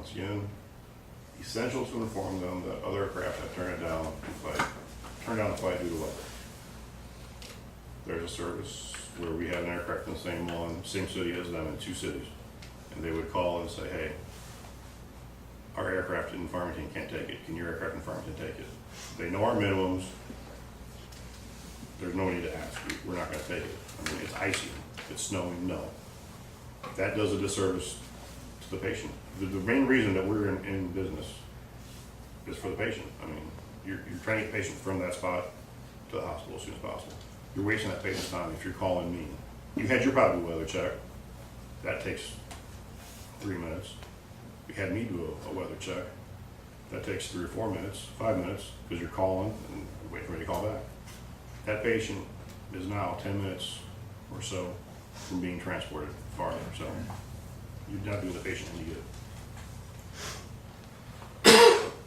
once again, essential to inform them that other aircraft have turned down the flight due to weather. There's a service where we had an aircraft in the same city as them in 2 cities. And they would call and say, hey, our aircraft in Farmington can't take it. Can your aircraft in Farmington take it? They know our minimums. There's no need to ask. We're not going to take it. I mean, it's icy. It's snowing. No. That does a disservice to the patient. The main reason that we're in business is for the patient. I mean, you're trying to get the patient from that spot to the hospital as soon as possible. You're wasting that patient's time if you're calling me. You had your pilot do a weather check. That takes 3 minutes. You had me do a weather check. That takes 3 or 4 minutes, 5 minutes, because you're calling and waiting for me to call back. That patient is now 10 minutes or so from being transported farther. So you're not doing the patient any good.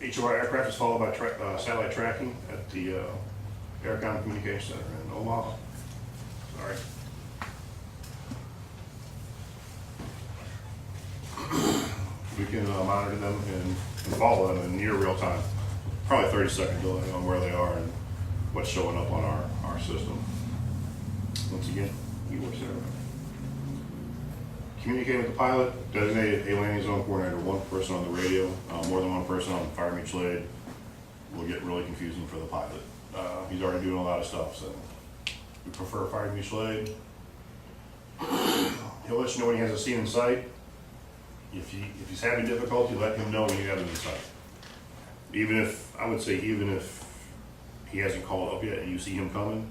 Each of our aircraft is followed by satellite tracking at the Aircom Communication Center in Omaha. Sorry. We can monitor them and follow them in near real time. Probably 30-second delay on where they are and what's showing up on our system. Once again, you watch there. Communicate with the pilot, designate a landing zone coordinator, 1 person on the radio, more than 1 person on fire mutual aid will get really confusing for the pilot. He's already doing a lot of stuff, so we prefer fire mutual aid. He'll let you know when he has a scene in sight. If he's having difficulty, let him know when you have him in sight. Even if he hasn't called up yet and you see him coming,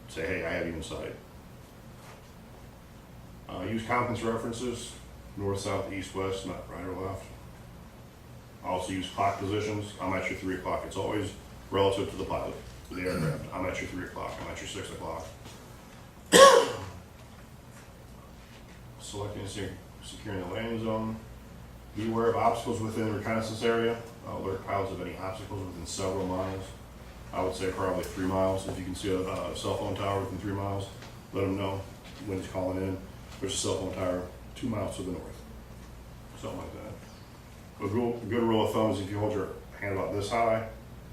say, hey, I have you in sight. Use compass references, north, south, east, west, not right or left. Also use clock positions. I'm at your 3 o'clock. It's always relative to the pilot, to the aircraft. I'm at your 3 o'clock. I'm at your 6 o'clock. Selecting and securing the landing zone. Be aware of obstacles within the reconnaissance area. Alert pilots of any obstacles within several miles. I would say probably 3 miles. If you can see a cell phone tower within 3 miles, let them know when he's calling in. There's a cell phone tower 2 miles to the north. Something like that. A good rule of thumb is if you hold your hand about this high,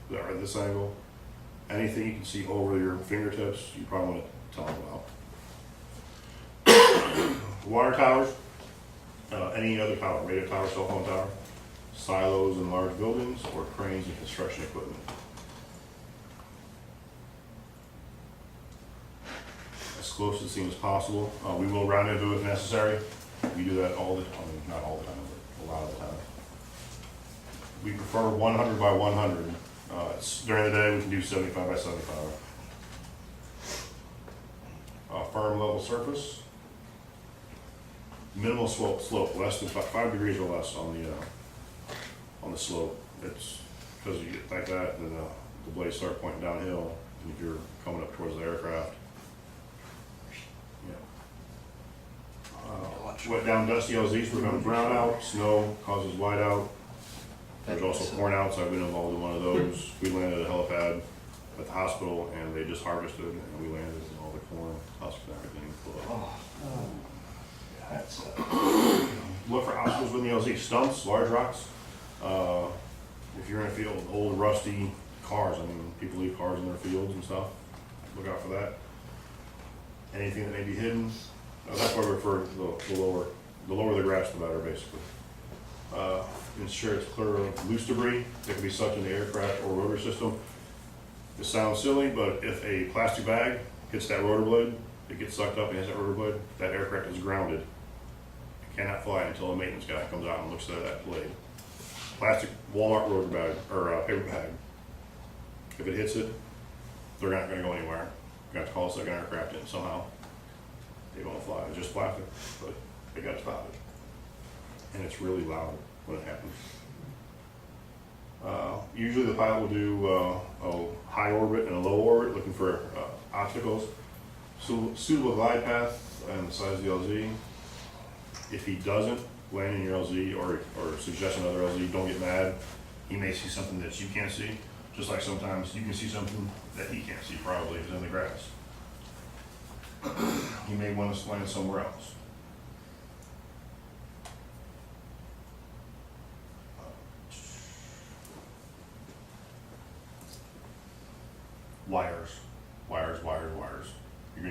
or this angle, anything you can see over your fingertips, you probably want to tell them about. Water towers, any other tower, radio tower, cell phone tower, silos in large buildings, or cranes and construction equipment. As close to the scene as possible. We will round into it if necessary. We do that all the time, not all the time, but a lot of the time. We prefer 100 by 100. During the day, we can do 75 by 75. Firm level surface. Minimal slope, less than 5 degrees or less on the slope. It's because you get like that, and then the blades start pointing downhill. And if you're coming up towards the aircraft, wet down dusty LZs prevent brownout. Snow causes whiteout. There's also corn outs. I've been involved in one of those. We landed at a helipad at the hospital, and they just harvested, and we landed, and all the corn husks and everything flew up. Look for obstacles within the LZ. Stumps, large rocks. If you're in a field with old rusty cars, I mean, people leave cars in their fields and stuff. Look out for that. Anything that may be hidden. That's why we refer to the lower the grass, the better, basically. Ensure it's clear of loose debris that can be sucked in the aircraft or rotor system. It sounds silly, but if a plastic bag hits that rotor blade, it gets sucked up and hits that rotor blade, that aircraft is grounded. It cannot fly until a maintenance guy comes out and looks at that blade. Plastic Walmart rotor bag, or paper bag, if it hits it, they're not going to go anywhere. You're going to have to call a second aircraft in somehow. They won't fly. It's just plastic, but they got to stop it. And it's really loud when it happens. Usually the pilot will do a high orbit and a low orbit, looking for obstacles. Suitable glide path and the size of the LZ. If he doesn't land in your LZ or suggest another LZ, don't get mad. He may see something that you can't see, just like sometimes you can see something that he can't see, probably is in the grass. He may want to land somewhere else.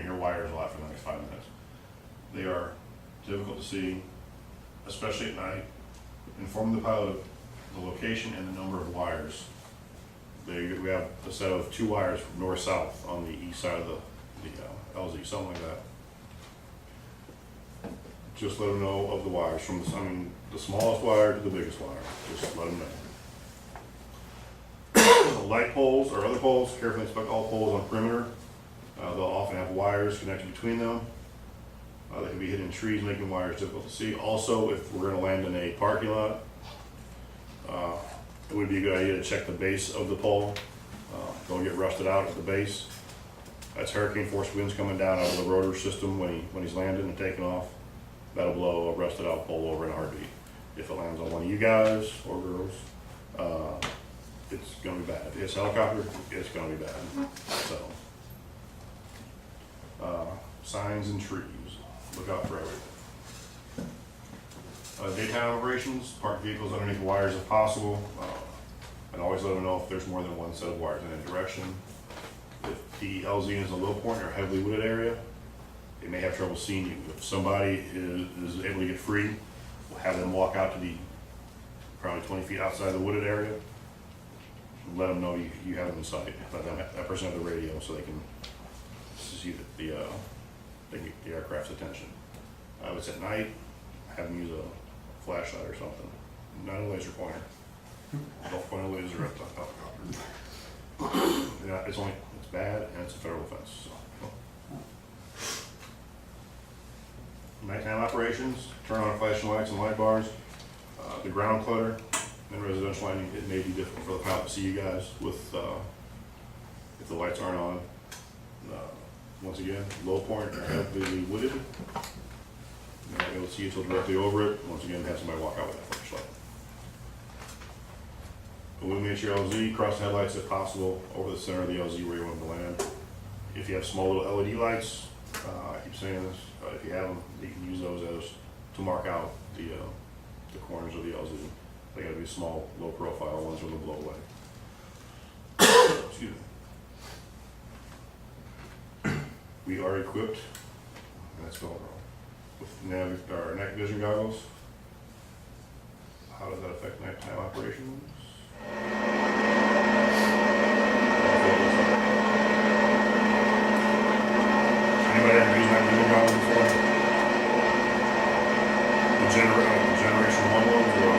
gonna hear wires a lot for the next 5 minutes. They are difficult to see, especially at night. Inform the pilot of the location and the number of wires. We have a set of 2 wires from north-south on the east side of the LZ, something like that. Just let them know of the wires from the smallest wire to the biggest wire. Just let them know. Light poles or other poles, carefully inspect all poles on perimeter. They'll often have wires connected between them. They can be hidden in trees, making wires difficult to see. Also, if we're going to land in a parking lot, it would be a good idea to check the base of the pole. They'll get rusted out at the base. That's hurricane force winds coming down out of the rotor system when he's landing and taking off. That'll blow a rusted out pole over in a heartbeat. If it lands on one of you guys or girls, it's gonna be bad. If it's a helicopter, it's gonna be bad. So, signs and trees, look out for everything. Daytime operations, park vehicles underneath the wires if possible, and always let them know if there's more than one set of wires in any direction. If the LZ is a low point or heavily wooded area, they may have trouble seeing you. If somebody is able to get free, we'll have them walk out to the probably 20 feet outside the wooded area. Let them know you have them in sight. Let that person have the radio so they can see they can get the aircraft's attention. If it's at night, have them use a flashlight or something, not a laser pointer. Don't point a laser at the helicopter. Yeah, it's bad and it's a federal offense. So. Nighttime operations, turn on flashing lights and light bars. The ground clutter in residential lighting, it may be difficult for the pilot to see you guys with if the lights aren't on. Once again, low point or heavily wooded. You're not able to see until directly over it. Once again, have somebody walk out with that flashlight. Illuminate your LZ, cross the headlights if possible over the center of the LZ where you want them to land. If you have small little LED lights, I keep saying this, if you have them, you can use those to mark out the corners of the LZ. They gotta be small, low profile ones with a blow away. Excuse me. We are equipped, and that's going wrong, with night vision goggles. How does that affect nighttime operations? Anybody ever used night vision goggles before? The generation 1 ones, or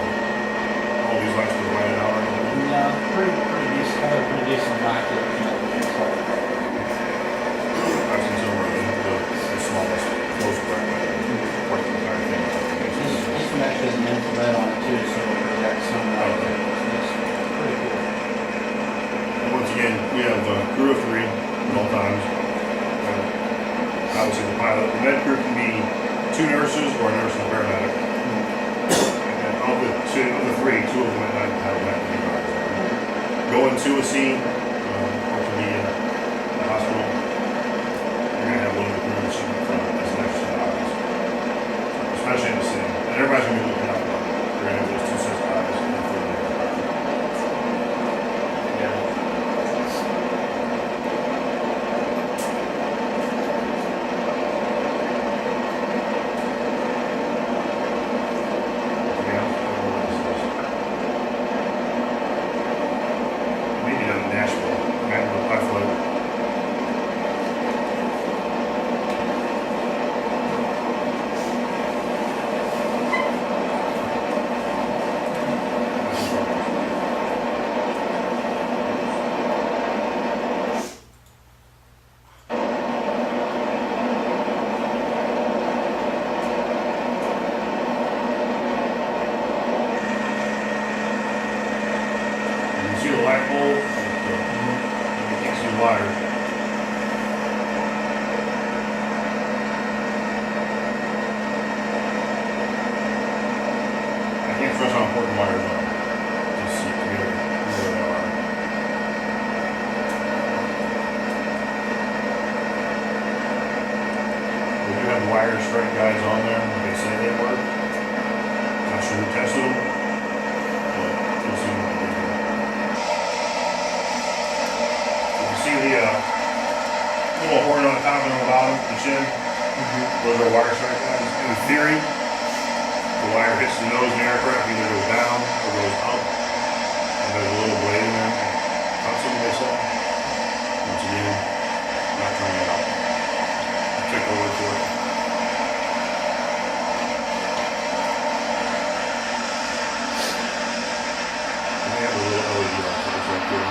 all these lights were lighted out or anything? No, pretty decent. I have a pretty decent night vision. I've seen some of the smallest, close black light, quite the entire thing. This one actually has an infrared on it too, so it projects sunlight. It's pretty cool. And once again, we have a crew of 3 at all times. Obviously the pilot, the med crew can be 2 nurses or a nurse and a paramedic. And of the 3, 2 of them at night have night vision goggles. Going to a scene, or to be in the hospital, you're going to have one of the crew machine in front as an extra set of eyes. Especially in the scene. And everybody's going to be looking out. You're going to have those 2 sets of eyes in front of the Yeah. Maybe down in Nashville. I float. You can see the light bulb. You can't see the wire. I can't stress how important wires are. Just see where they are. We do have wire strike guides on there. They say they work. Not sure who tested them, but you'll see what they do. You can see the little horn on the top and on the bottom, the chin. Those are wire strike lines. In theory, the wire hits the nose of the aircraft, either goes down or goes up. And there's a little blade in there. Cuts them, they say. Once again, not trying it out. Check the word for it. And they have a little LED light that looks like that.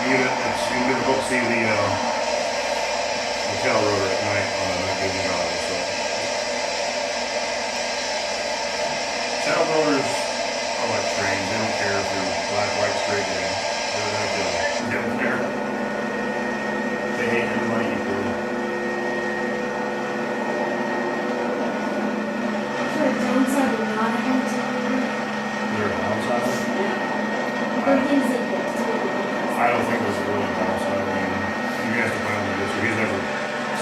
It's difficult to see the tail rotor at night on a night vision goggles. So. Tail rotors are like trains. They don't care if you're black, white, straight, gay. They don't care. They hate everybody equally. Is there a downside of not having to? Is there a downside? Or is it just? I don't think there's a really downside. I mean, you guys can find this, or he's never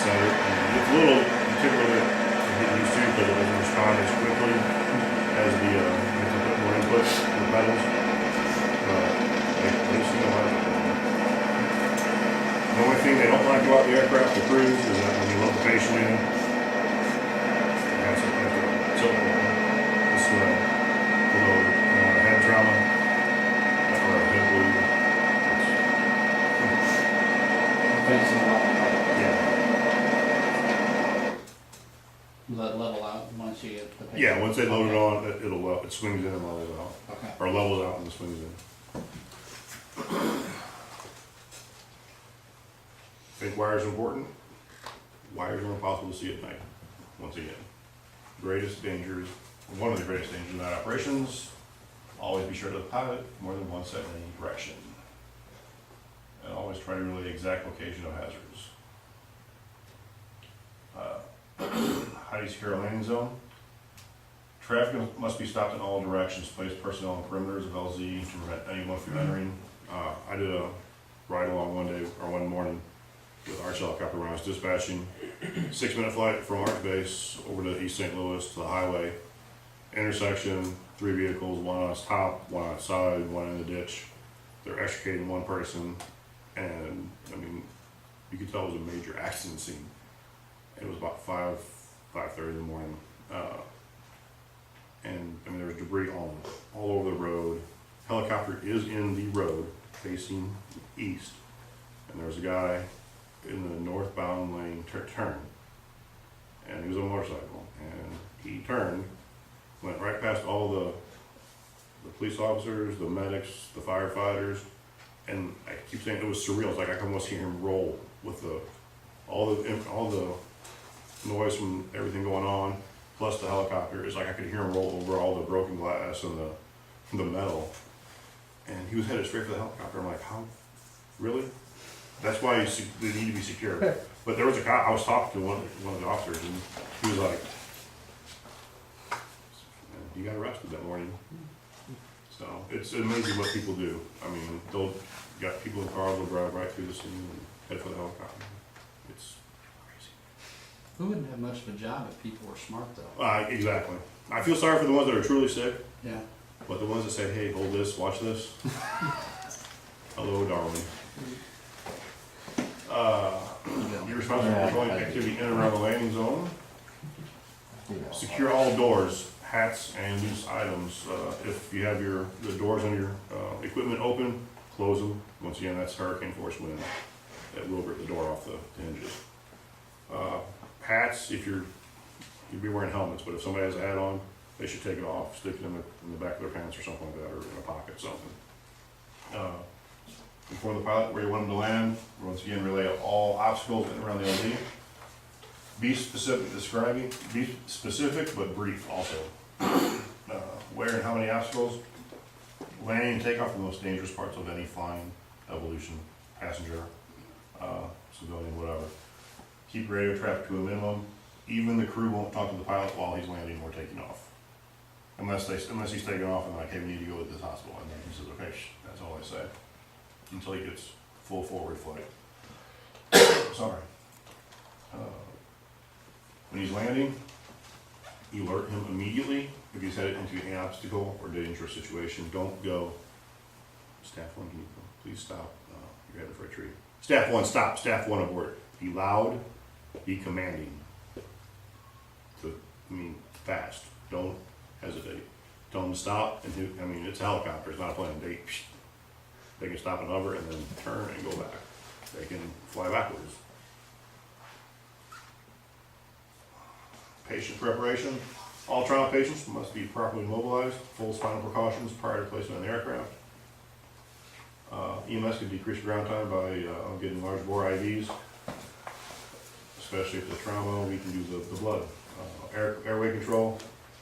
said it. I mean, it's a little particular to get used to because it doesn't respond as quickly as the, you have to put more input in the pedals. They seem to like it. The only thing they don't like about the aircraft, the cruise, is that when you load the patient in, it has to tilt it. This below head trauma or a head bleed. Facing up, Yeah. let level out once you get the picture. Yeah, once they load it on, it swings in and levels out. Okay. Or levels out and swings in. Think wires are important? Wires are impossible to see at night, once again. Greatest dangers, one of the greatest dangers in night operations, always be sure to pilot more than one set in any direction. And always try to relay exact location of hazards. How do you secure a landing zone? Traffic must be stopped in all directions. Place personnel on perimeters of LZ to prevent anyone from entering. I did a ride along one day or one morning with Arch helicopter when I was dispatching. 6-minute flight from Arch base over to East St. Louis to the highway. Intersection, 3 vehicles, one on its top, one on its side, one in the ditch. They're extricating one person. And I mean, you could tell it was a major accident scene. It was about 5:30 in the morning, and I mean there was debris all over the road. Helicopter is in the road facing east, and there was a guy in the northbound lane turn, and he was on a motorcycle, and he turned, went right past all the police officers, the medics, the firefighters. And I keep saying it was surreal. It's like I can almost hear him roll with all the noise from everything going on, plus the helicopter. It's like I could hear him roll over all the broken glass and the metal. And he was headed straight for the helicopter. I'm like, how? Really? That's why they need to be secure. But there was a cop. I was talking to one of the officers, and he was like, "You got arrested that morning." So it's amazing what people do. I mean, they'll got people in cars, they'll drive right through the scene and head for the helicopter. It's crazy. We wouldn't have much of a job if people were smart though. Exactly. I feel sorry for the ones that are truly sick, Yeah. but the ones that say, "Hey, hold this, watch this." Hello, darling. You're responsible for controlling activity in and around the landing zone. Secure all doors, hats, and loose items. If you have the doors on your equipment open, close them. Once again, that's hurricane force wind. That will rip the door off the hinges. Hats, you'd be wearing helmets, but if somebody has a hat on, they should take it off, stick it in the back of their pants or something like that, or in a pocket, something. Inform the pilot where you want them to land. Once again, relay all obstacles in and around the LZ. Be specific but brief also. Where and how many obstacles. Landing and takeoff are the most dangerous parts of any flying evolution, passenger, civilian, whatever. Keep radio traffic to a minimum. Even the crew won't talk to the pilot while he's landing or taking off. Unless he's taking off and like, hey, we need to go to this hospital. And then he says, okay, that's all I say. Until he gets full forward flight. Sorry. When he's landing, alert him immediately if he's headed into an obstacle or dangerous situation. Don't go, staff one, can you please stop? You're headed for a tree. Staff one, stop. Staff one, abort. Be loud, be commanding. Fast. Don't hesitate. Tell them to stop, and it's a helicopter, it's not a plane. They can stop and hover and then turn and go back. They can fly backwards. Patient preparation. All trauma patients must be properly mobilized, full spinal precautions prior to placement on the aircraft. EMS can decrease ground time by getting large bore IVs, especially if the trauma, we can use the blood. Airway control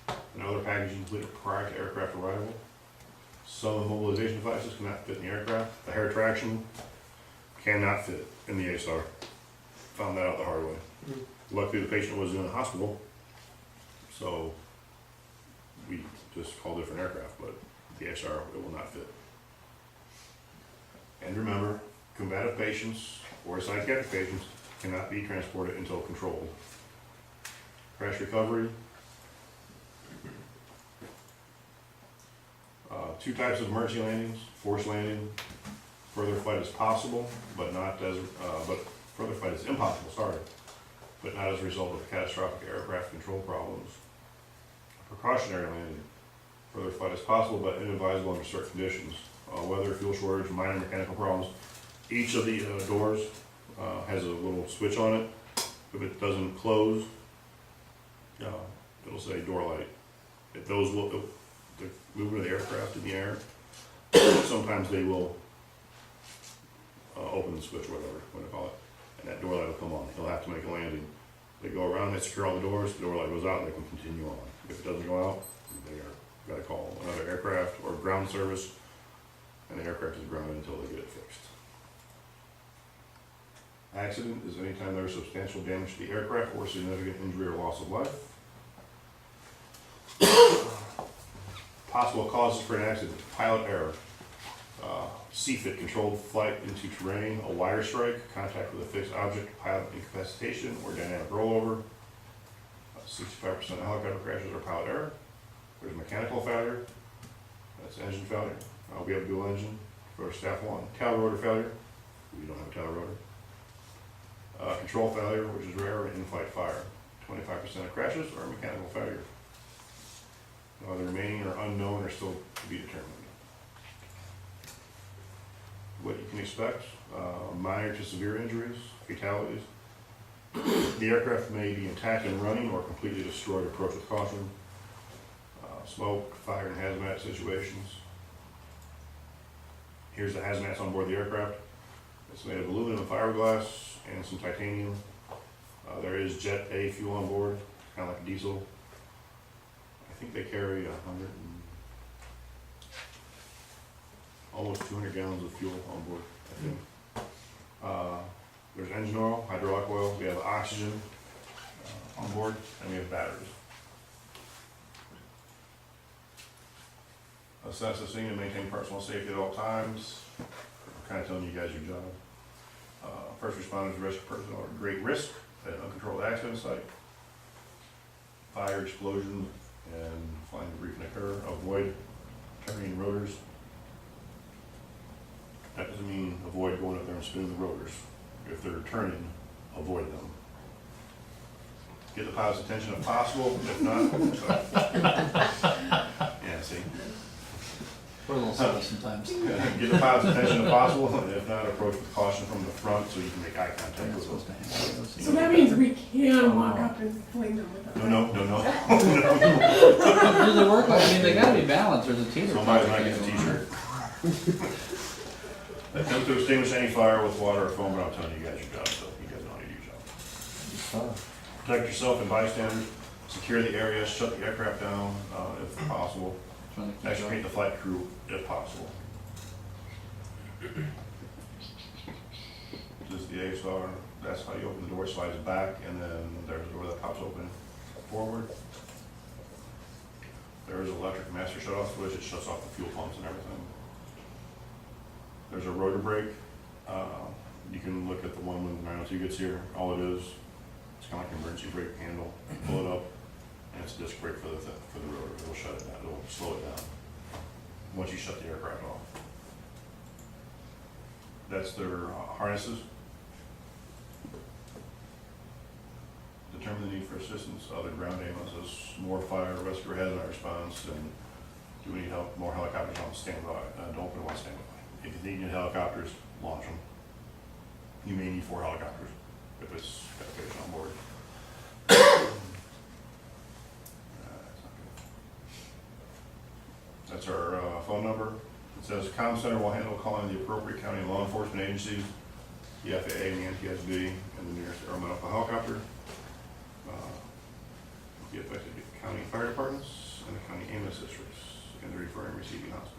and other packaging completed prior to aircraft arrival. Some immobilization devices cannot fit in the aircraft. The hair traction cannot fit in the ASR. Found that out the hard way. Luckily, the patient was in a hospital, so we just called different aircraft, but the ASR, it will not fit. And remember, combative patients or psychiatric patients cannot be transported until controlled. Crash recovery. Two types of emergency landings: forced landing. Further flight is possible, but further flight is impossible. Sorry, but not as a result of catastrophic aircraft control problems. Precautionary landing. Further flight is possible, but inadvisable under certain conditions: weather, fuel shortage, minor mechanical problems. Each of the doors has a little switch on it. If it doesn't close, it'll say door light. If those the movement of the aircraft in the air, sometimes they will open the switch, whatever they call it, and that door light will come on. He'll have to make a landing. They go around, they secure all the doors, the door light goes out, and they can continue on. If it doesn't go out, they got to call another aircraft or ground service, and the aircraft is grounded until they get it fixed. Accident is any time there is substantial damage to the aircraft or significant injury or loss of life. Possible causes for an accident: pilot error, CFIT, controlled flight into terrain, a wire strike, contact with a fixed object, pilot incapacitation, or dynamic rollover. 65% of helicopter crashes are pilot error. There's mechanical failure, that's engine failure. We have dual engine for staff one. Tail rotor failure, we don't have a tail rotor. Control failure, which is rare, and in-flight fire. 25% of crashes are mechanical failure. The remaining are unknown or still to be determined. What you can expect: minor to severe injuries, fatalities. The aircraft may be intact and running or completely destroyed. Approach with caution. Smoke, fire, and hazmat situations. Here's the hazmats on board the aircraft. It's made of aluminum, fiberglass, and some titanium. There is Jet A fuel on board, kind of like diesel. I think they carry almost 200 gallons of fuel on board, I think. There's engine oil, hydraulic oil, we have oxygen on board, and we have batteries. Assess the scene and maintain personal safety at all times. I'm kind of telling you guys your job. First responders rescue personnel are at great risk at an uncontrolled accident site. Fire, explosion, and flying debris can occur. Avoid turning rotors. That doesn't mean avoid going up there and spinning the rotors. If they're turning, avoid them. Get the pilot's attention if possible. If not, yeah, see. We're a little silly sometimes. Get the pilot's attention if possible, and if not, approach with caution from the front so you can make eye contact We're not with supposed them. to hang those So that means we can walk up and fling them with them. No. Do they work like, they gotta be balanced, there's a teeter. Somebody might get a t-shirt. Attempt to extinguish any fire with water or foam, but I'm telling you guys your job, so you guys know how to do your job. Protect yourself and bystanders. Secure the area, shut the aircraft down if possible. Extricate the flight crew if possible. This is the ASR. That's how you open the door, slides back, and then there's a door that pops open forward. There is an electric master shut-off switch. It shuts off the fuel pumps and everything. There's a rotor brake. You can look at the one when the 902 gets here. All it is, it's kind of like an emergency brake handle. You pull it up, and it's a disc brake for the rotor. It'll shut it down, it'll slow it down once you shut the aircraft off. That's their harnesses. Determine the need for assistance, other ground ambulances, more fire, rescue or hazmat response, and do we need help, more helicopters on standby, don't put them on standby. If you need new helicopters, launch them. You may need 4 helicopters if it's got a patient on board. That's our phone number. It says comm center will handle calling the appropriate county law enforcement agencies, the FAA and the NTSB, and the nearest air medical helicopter. Be affected the county fire departments and the county EMS districts and the referring and receiving hospitals.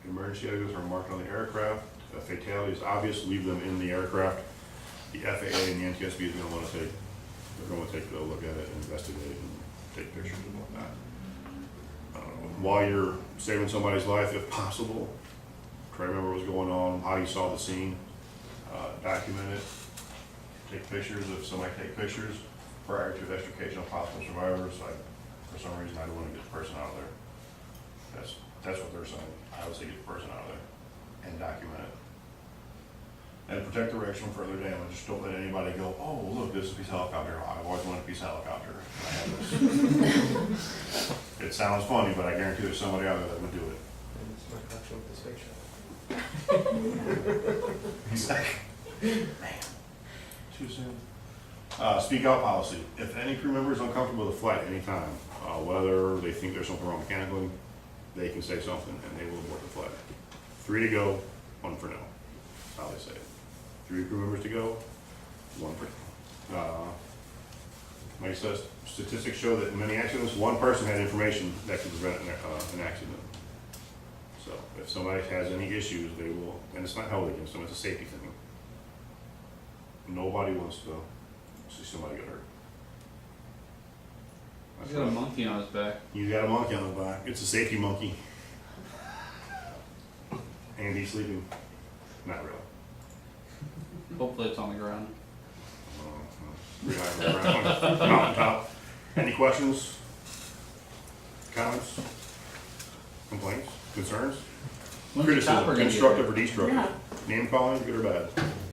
Emergency items are marked on the aircraft. A fatality is obvious, leave them in the aircraft. The FAA and the NTSB is going to want to take, they're going to take a look at it and investigate and take pictures and whatnot. While you're saving somebody's life, if possible, try to remember what was going on, how you saw the scene, document it, take pictures. If somebody take pictures prior to extrication of possible survivors, for some reason I don't want to get the person out of there. That's what they're saying. I would say get the person out of there and document it. And protect the wrecks from further damage. Don't let anybody go, oh, look, this is a piece of helicopter. I've always wanted a piece of helicopter. I have this. It sounds funny, but I guarantee there's somebody out there that would do it. And it's my culture with this picture. Exactly. Man, too soon. Speak out policy. If any crew member is uncomfortable with a flight anytime, whether they think there's something wrong mechanically, they can say something and they will abort the flight. 3 to go, 1 for no. That's how they say it. 3 crew members to go, 1 for no. Like I said, statistics show that in many accidents, 1 person had information that could prevent an accident. So if somebody has any issues, they will, and it's not held against them, it's a safety thing. Nobody wants to see somebody get hurt. He's got a monkey on his back. You got a monkey on the back. It's a safety monkey. And he's sleeping. Not really. Hopefully it's on the ground. Pretty high on the ground. Mountaintop. Any questions? Comments? Complaints? Concerns? When's the chopper Criticism? gonna get Constructive here? or destructive? Yeah. Name calling, good or bad?